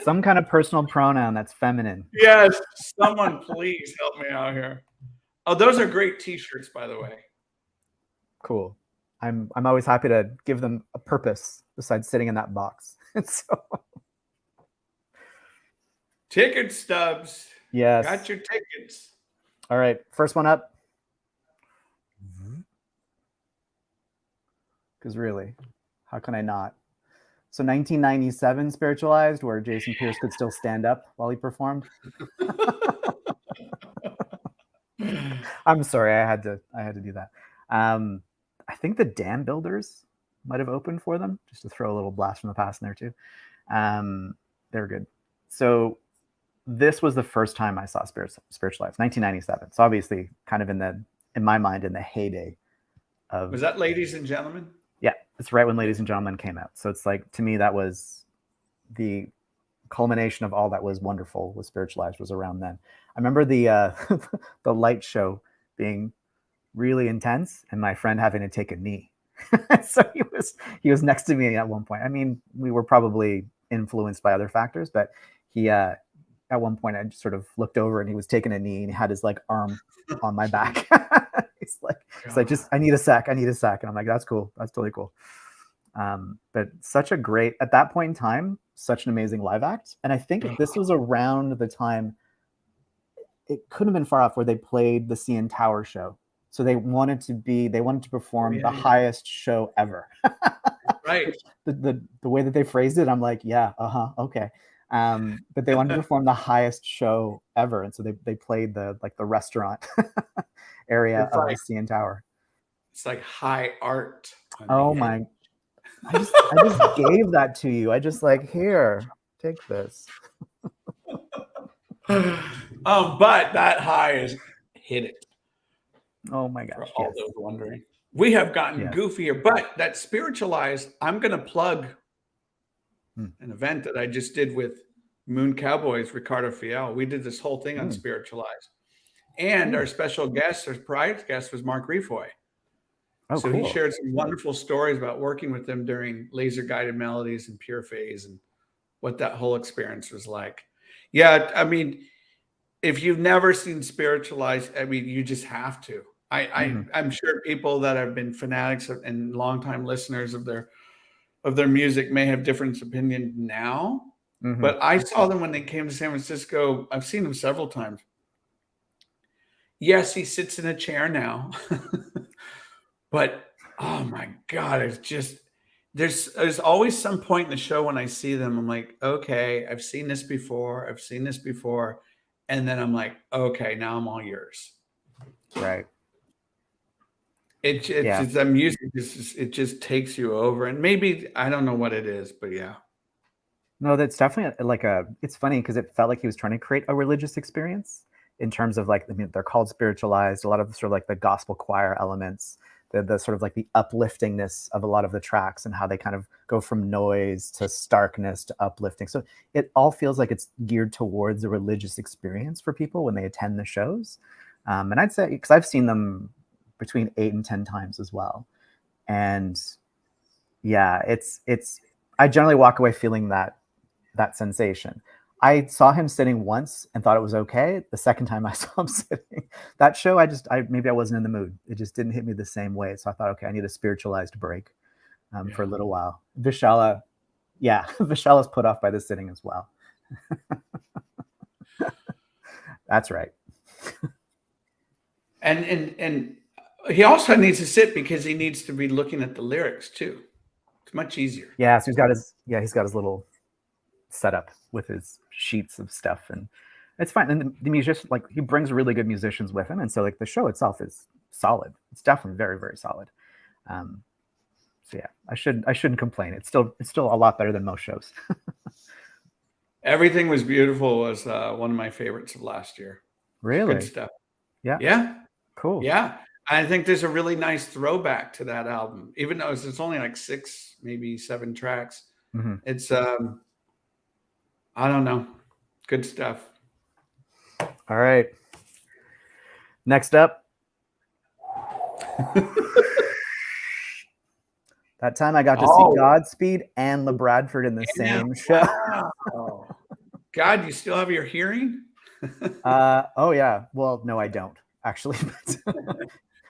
Some kind of personal pronoun that's feminine. Yes. Someone please help me out here. Oh, those are great t-shirts, by the way. Cool. I'm always happy to give them a purpose besides sitting in that box. So ticket stubs. Yes. Got your tickets. All right. First one up. Because really, how can I not? So 1997 Spiritualized, where Jason Pierce could still stand up while he performed. I'm sorry, I had to do that. I think the Dam Builders might have opened for them, just to throw a little blast from the past in there too. They were good. So this was the first time I saw Spiritualized, 1997. So obviously, kind of in my mind, in the heyday of. Was that Ladies and Gentlemen? Yeah, it's right when Ladies and Gentlemen came out. So it's like, to me, that was the culmination of all that was wonderful with Spiritualized was around then. I remember the the light show being really intense and my friend having to take a knee. So he was next to me at one point. I mean, we were probably influenced by other factors, but he at one point I just sort of looked over and he was taking a knee and he had his like arm on my back. He's like, just I need a sec. And I'm like, that's cool. That's totally cool. But such a great, at that point in time, such an amazing live act. And I think this was around the time, it couldn't have been far off, where they played the CN Tower show. So they wanted to perform the highest show ever. Right. The way that they phrased it, I'm like, yeah, okay. But they wanted to perform the highest show ever. And so they played the restaurant area of the CN Tower. It's like high art. Oh my. I just gave that to you. I just like, here, take this. But that high is hit it. Oh my gosh. For all those wondering. We have gotten goofier, but that Spiritualized, I'm going to plug an event that I just did with Moon Cowboys, Ricardo Fiel. We did this whole thing on Spiritualized. And our special guest, our surprise guest, was Mark Refoy. Oh, so cool. He shared some wonderful stories about working with them during Laser Guided Melodies and Pure Phase and what that whole experience was like. Yeah, I mean, if you've never seen Spiritualized, I mean, you just have to. I'm sure people that have been fanatics and longtime listeners of their music may have different opinion now. But I saw them when they came to San Francisco. I've seen them several times. Yes, he sits in a chair now, but oh my God, it's just there's always some point in the show when I see them, I'm like, okay, I've seen this before, and then I'm like, okay, now I'm all yours. Right. It's just that music it just takes you over, and maybe I don't know what it is, but yeah. No, that's definitely like it's funny because it felt like he was trying to create a religious experience in terms of like, I mean, they're called spiritualized, a lot of the sort of like the gospel choir elements, the sort of like the upliftingness of a lot of the tracks and how they kind of go from noise to starkness to uplifting. So it all feels like it's geared towards a religious experience for people when they attend the shows. And I'd say, because I've seen them between 8 and 10 times as well. And yeah, I generally walk away feeling that sensation. I saw him sitting once and thought it was okay. The second time I saw him sitting, that show, maybe I wasn't in the mood. It just didn't hit me the same way. So I thought, okay, I need a spiritualized break for a little while. Vishala, Vishala's put off by the sitting as well. That's right. And he also needs to sit because he needs to be looking at the lyrics too. It's much easier. Yeah, so he's got his little setup with his sheets of stuff, and it's fine. And the musician, like, he brings really good musicians with him, and so like the show itself is solid. It's definitely very, very solid. So yeah, I shouldn't complain. It's still a lot better than most shows. Everything Was Beautiful was one of my favorites of last year. Really? Good stuff. Yeah. Yeah. Cool. Yeah. I think there's a really nice throwback to that album, even though it's only like 6, maybe 7 tracks. Mm-hmm. It's I don't know. Good stuff. All right. Next up. That time I got to see Godspeed and LeBradford in the same show. Wow. God, you still have your hearing? Oh yeah. Well, no, I don't actually.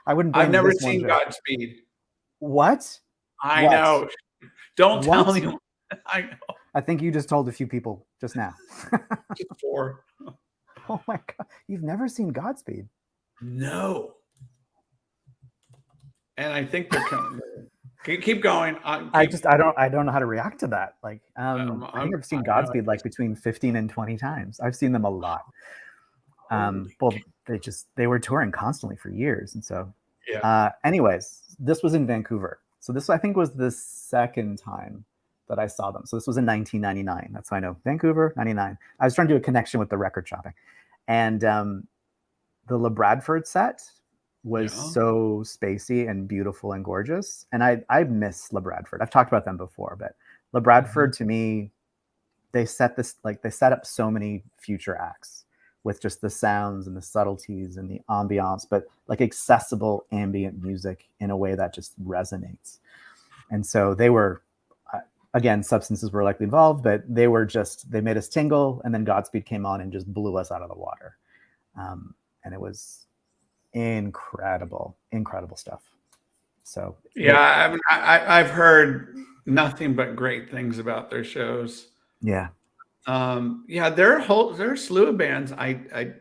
I wouldn't. I've never seen Godspeed. What? I know. Don't tell me. I know. I think you just told a few people just now. Just 4. Oh my God. You've never seen Godspeed? No. And I think they're coming. Keep going. I don't know how to react to that. Like, I think I've seen Godspeed like between 15 and 20 times. I've seen them a lot. Well, they were touring constantly for years, and so anyways, this was in Vancouver. So this, I think, was the second time that I saw them. So this was in 1999. That's how I know. Vancouver, 99. I was trying to do a connection with the record shopping, and the LeBradford set was so spacey and beautiful and gorgeous. And I miss LeBradford. I've talked about them before, but LeBradford, to me, they set up so many future acts with just the sounds and the subtleties and the ambiance, but like accessible ambient music in a way that just resonates. And so they were, again, substances were likely involved, but they made us tingle. And then Godspeed came on and just blew us out of the water. And it was incredible stuff. So yeah, I've heard nothing but great things about their shows. Yeah. There are a slew of bands. I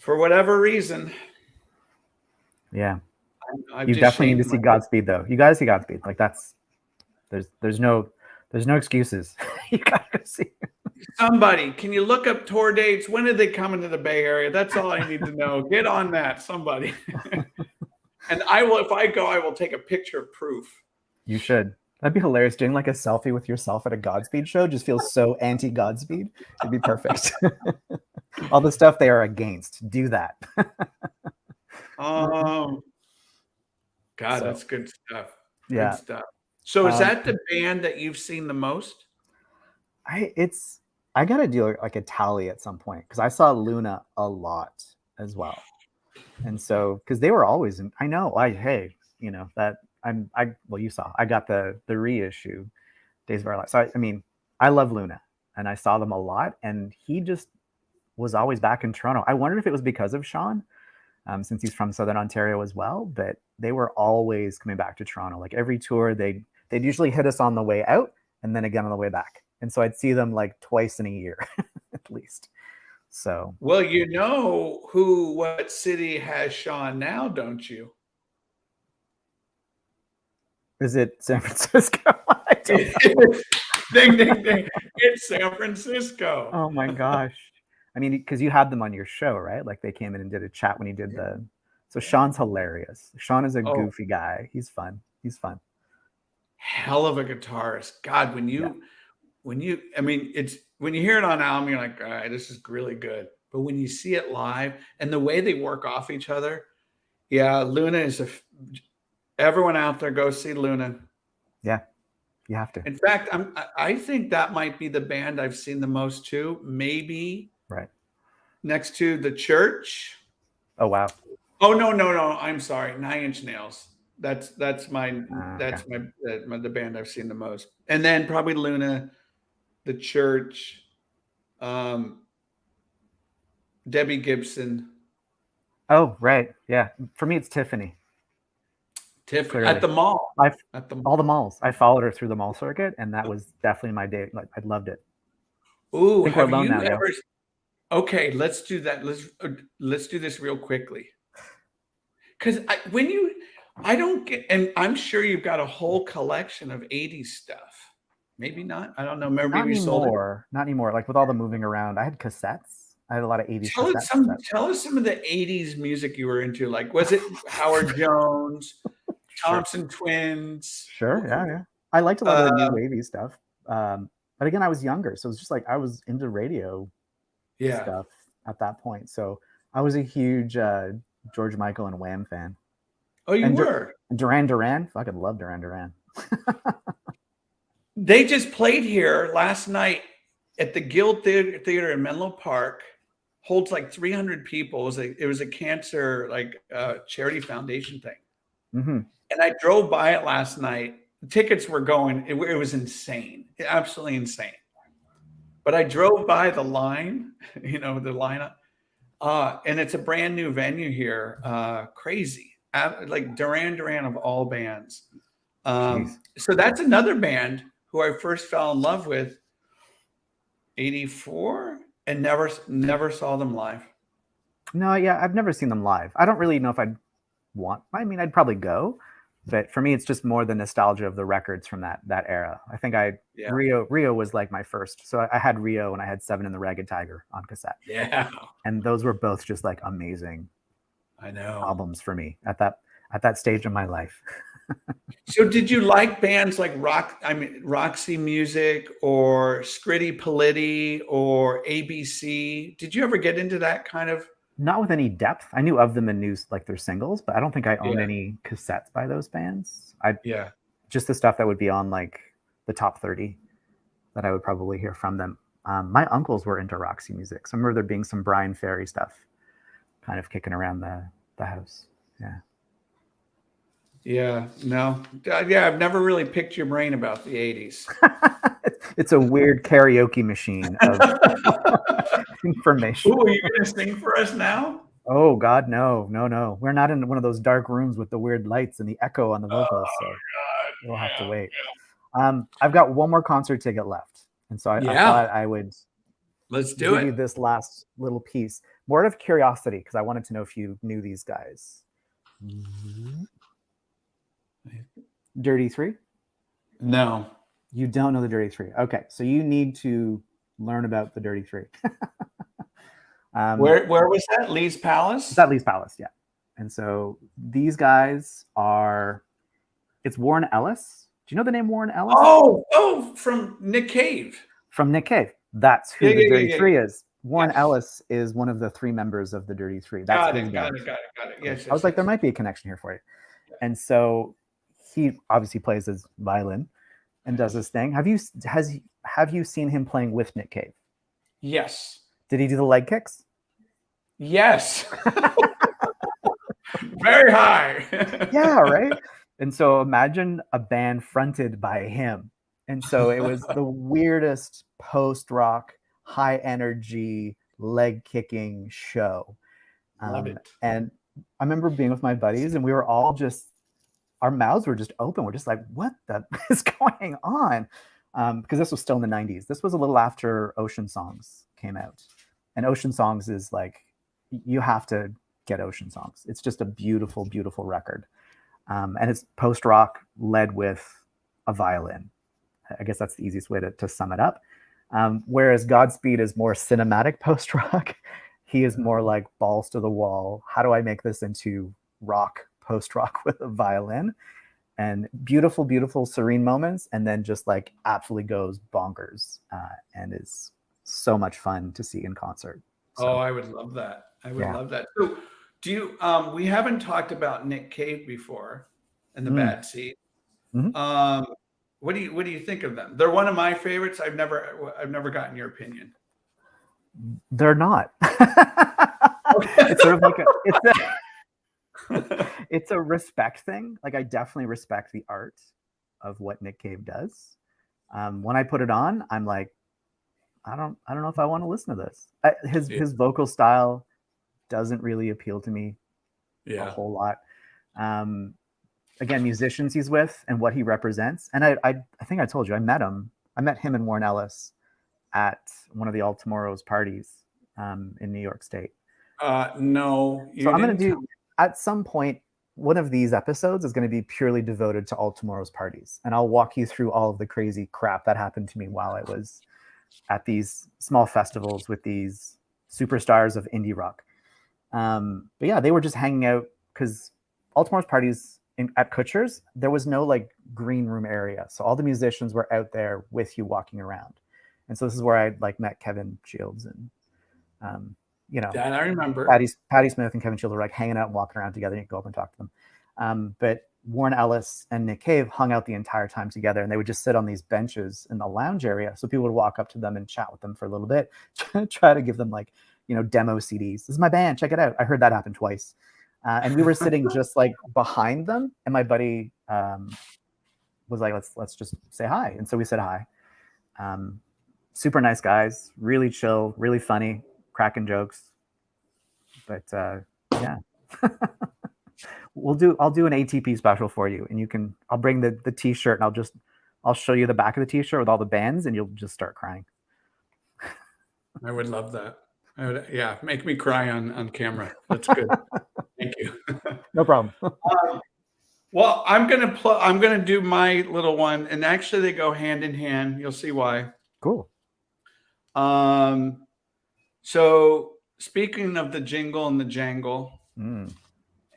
for whatever reason. Yeah. You definitely need to see Godspeed, though. You gotta see Godspeed. Like, there's no excuses. You gotta go see it. Somebody, can you look up tour dates? When did they come into the Bay Area? That's all I need to know. Get on that, somebody. And if I go, I will take a picture of proof. You should. That'd be hilarious. Doing like a selfie with yourself at a Godspeed show just feels so anti-Godspeed. It'd be perfect. All the stuff they are against. Do that. God, that's good stuff. Yeah. Good stuff. So is that the band that you've seen the most? I gotta do like a tally at some point, because I saw Luna a lot as well. And so, because they were always in, I know, you saw, I got the reissue, Days of Our Lives. So I mean, I love Luna, and I saw them a lot, and he just was always back in Toronto. I wondered if it was because of Sean, since he's from Southern Ontario as well. But they were always coming back to Toronto. Like every tour, they'd usually hit us on the way out and then again on the way back. And so I'd see them like twice in a year at least. So, well, you know what city has Sean now, don't you? is it San Francisco? I don't know. Ding, ding, ding. It's San Francisco. Oh my gosh. I mean, because you had them on your show, right? Like they came in and did a chat when he did so Sean's hilarious. Sean is a goofy guy. He's fun. Hell of a guitarist. God, when you I mean, it's when you hear it on album, you're like, all right, this is really good. But when you see it live and the way they work off each other, yeah, Luna is everyone out there go see Luna. Yeah, you have to. In fact, I think that might be the band I've seen the most too. Maybe right next to The Church. Oh wow. Oh no! I'm sorry. 9 Inch Nails. That's my the band I've seen the most, and then probably Luna, The Church, Debbie Gibson. Oh right, yeah. For me, it's Tiffany. Tiffany at the mall. All the malls. I followed her through the mall circuit, and that was definitely my day. Like I loved it. Ooh, have we're alone you now, ever? Okay, let's do that. Let's do this real quickly. Because I don't get, and I'm sure you've got a whole collection of 80s stuff. Maybe not. I don't know. Maybe you sold it. Not anymore. Like with all the moving around, I had cassettes. I had a lot of 80s cassettes. Tell us some of the 80s music you were into. Like, was it Howard Jones, Thompson Twins? Sure, yeah. I liked a lot of the new wavy stuff. But again, I was younger, so it was just like I was into radio stuff at that point. So I was a huge George Michael and Wham fan. Oh, you were? Duran. Fucking love Duran. They just played here last night at the Guild Theater in Menlo Park. Holds like 300 people. It was a cancer charity foundation thing. Mm-hmm. And I drove by it last night. The tickets were going. It was insane, absolutely insane. But I drove by the line, the lineup, and it's a brand new venue here. Crazy, like Duran of all bands. So that's another band who I first fell in love with, 84, and never saw them live. No, yeah, I've never seen them live. I don't really know if I'd I'd probably go, but for me, it's just more the nostalgia of the records from that era. I think Rio was like my first. So I had Rio and I had 7 and the Ragged Tiger on cassette. Yeah. And those were both just like amazing albums for me at that stage of my life. So did you like bands like Roxy Music or Scritti Politti or ABC? Did you ever get into that kind of? Not with any depth. I knew of them and knew like their singles, but I don't think I owned any cassettes by those bands. Just the stuff that would be on like the top 30 that I would probably hear from them. My uncles were into Roxy Music. So I remember there being some Brian Ferry stuff kind of kicking around the house. Yeah. Yeah, no. Yeah, I've never really picked your brain about the 80s. It's a weird karaoke machine of information. Ooh, are you going to sing for us now? Oh, God, no. We're not in one of those dark rooms with the weird lights and the echo on the vocals, so we'll have to wait. I've got one more concert ticket left, and so I thought I would give you this last little piece. More out of curiosity, because I wanted to know if you knew these guys. Dirty Three? No. You don't know the Dirty Three. Okay, so you need to learn about the Dirty Three. Where was that? Lee's Palace? It's at Lee's Palace, yeah. And so these guys it's Warren Ellis. Do you know the name Warren Ellis? Oh, from Nick Cave. From Nick Cave. That's who the Dirty Three is. Warren Ellis is one of the 3 members of the Dirty Three. That's got it. Yes, I was like, there might be a connection here for you. Yeah. And so he obviously plays his violin and does this thing. Have you seen him playing with Nick Cave? Yes. Did he do the leg kicks? Yes. Very high. Yeah, right? And so imagine a band fronted by him. And so it was the weirdest post-rock, high energy, leg kicking show. Love it. And I remember being with my buddies, and we were all just, our mouths were just open. We're just like, what the is going on? Because this was still in the 90s. This was a little after Ocean Songs came out. And Ocean Songs is like, you have to get Ocean Songs. It's just a beautiful, beautiful record. And it's post-rock led with a violin. I guess that's the easiest way to sum it up. Whereas Godspeed is more cinematic post-rock. He is more like balls to the wall. How do I make this into rock, post-rock with a violin? And beautiful, beautiful, serene moments. And then just like absolutely goes bonkers and is so much fun to see in concert. So, I would love that. I would love that. So do you, we haven't talked about Nick Cave before and the Bad Seeds. Mm-hmm. What do you think of them? They're one of my favorites. I've never gotten your opinion. They're not. It's sort of like it's a respect thing. Like I definitely respect the art of what Nick Cave does. When I put it on, I'm like, I don't know if I want to listen to this. His vocal style doesn't really appeal to me a whole lot. Again, musicians he's with and what he represents. And I think I told you, I met him and Warren Ellis at one of the All Tomorrow's parties in New York State. No. So I'm going to do, at some point, one of these episodes is going to be purely devoted to All Tomorrow's parties. And I'll walk you through all of the crazy crap that happened to me while I was at these small festivals with these superstars of indie rock. But yeah, they were just hanging out because All Tomorrow's parties at Kutcher's, there was no like green room area. So all the musicians were out there with you walking around. And so this is where I like met Kevin Shields and, that I remember. Patti Smith and Kevin Shields were like hanging out and walking around together. You can go up and talk to them. But Warren Ellis and Nick Cave hung out the entire time together, and they would just sit on these benches in the lounge area. So people would walk up to them and chat with them for a little bit, try to give them like, demo CDs. This is my band, check it out. I heard that happen twice. And we were sitting just like behind them, and my buddy was like, let's just say hi. And so we said hi. Super nice guys, really chill, really funny, cracking jokes. But yeah. I'll do an ATP special for you, and I'll bring the t-shirt, and I'll show you the back of the t-shirt with all the bands, and you'll just start crying. I would love that. Make me cry on camera. That's good. Thank you. No problem. Well, I'm gonna do my little one, and actually they go hand in hand. You'll see why. Cool. So speaking of the jingle and the jangle,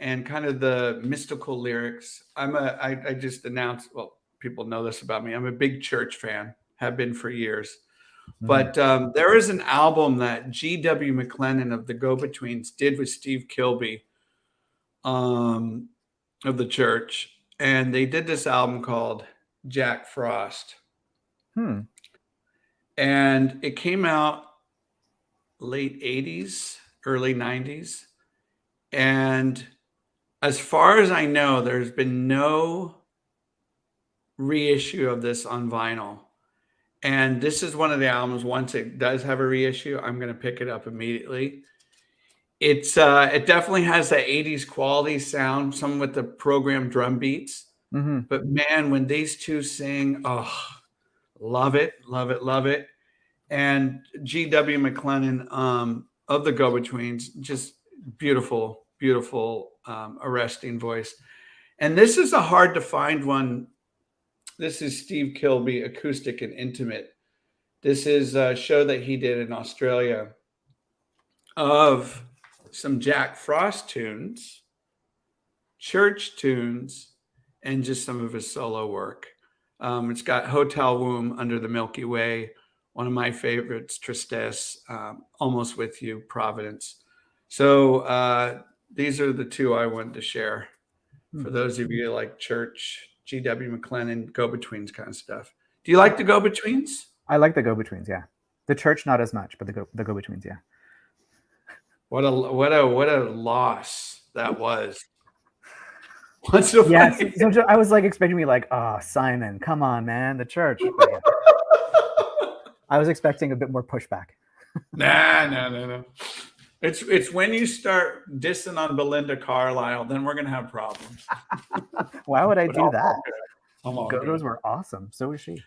and kind of the mystical lyrics, I just announced, well, people know this about me, I'm a big Church fan, have been for years. But there is an album that G.W. McLennan of the Go-Betweens did with Steve Kilbey of the Church. And they did this album called Jack Frost. And it came out late 80s, early 90s. And as far as I know, there's been no reissue of this on vinyl. And this is one of the albums, once it does have a reissue, I'm going to pick it up immediately. It definitely has that 80s quality sound, some with the programmed drum beats. But man, when these two sing, love it, love it, love it. And G.W. McLennan of the Go-Betweens, just beautiful, beautiful, arresting voice. And this is a hard to find one. This is Steve Kilbey, Acoustic and Intimate. This is a show that he did in Australia of some Jack Frost tunes, church tunes, and just some of his solo work. It's got Hotel Womb, Under the Milky Way, one of my favorites, Tristesse, Almost With You, Providence. So these are the two I wanted to share for those of you like church, G.W. McLennan, Go-Betweens kind of stuff. Do you like the Go-Betweens? I like the Go-Betweens, yeah. The Church, not as much, but the Go-Betweens, yeah. What a loss that was. Yes, so I was like expecting me like, Simon, come on, man, the Church. Yeah. I was expecting a bit more pushback. No. It's when you start dissing on Belinda Carlisle, then we're gonna have problems. Why would I But do I'm that? all good. I'm all Go-Go's good. were awesome. So was she.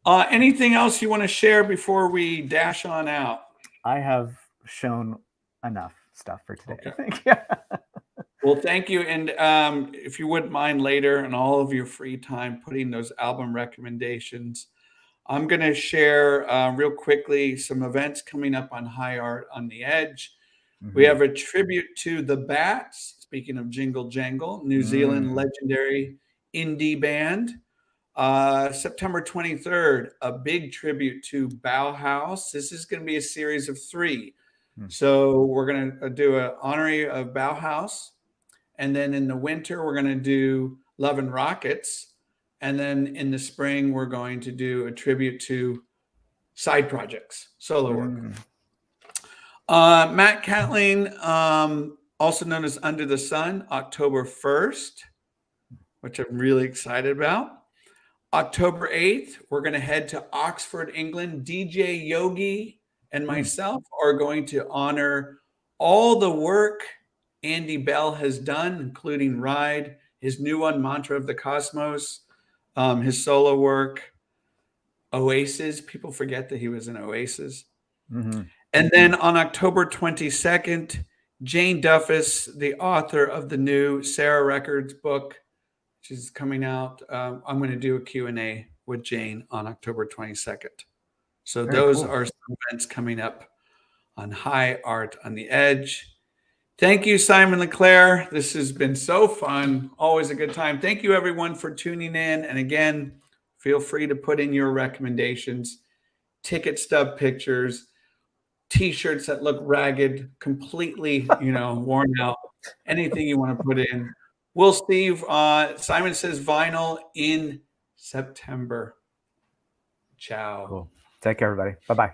Anything else you want to share before we dash on out? I have shown enough stuff for today, Okay. I think. Yeah. Well, thank you. And if you wouldn't mind later in all of your free time putting those album recommendations, I'm going to share real quickly some events coming up on High Art on the Edge. We have a tribute to the Bats. Speaking of Jingle Jangle, New Zealand legendary indie band. September 23rd, a big tribute to Bauhaus. This is going to be a series of 3. So we're going to do an honorary of Bauhaus. And then in the winter, we're going to do Love and Rockets. And then in the spring, we're going to do a tribute to side projects, solo work. Matt Catling, also known as Under the Sun, October 1st, which I'm really excited about. October 8th, we're going to head to Oxford, England. DJ Yogi and myself are going to honor all the work Andy Bell has done, including Ride, his new one, Mantra of the Cosmos, his solo work, Oasis. People forget that he was in Oasis. And then on October 22nd, Jane Duffus, the author of the new Sarah Records book, which is coming out. I'm going to do a Q&A with Jane on October 22nd. So those are some events coming up on High Art on the Edge. Thank you, Simon Leclerc. This has been so fun. Always a good time. Thank you, everyone, for tuning in. And again, feel free to put in your recommendations, ticket stub pictures, T-shirts that look ragged, completely, worn out. Anything you want to put in. We'll see. Simon says vinyl in September. Ciao. Cool. Take care, everybody. Bye-bye.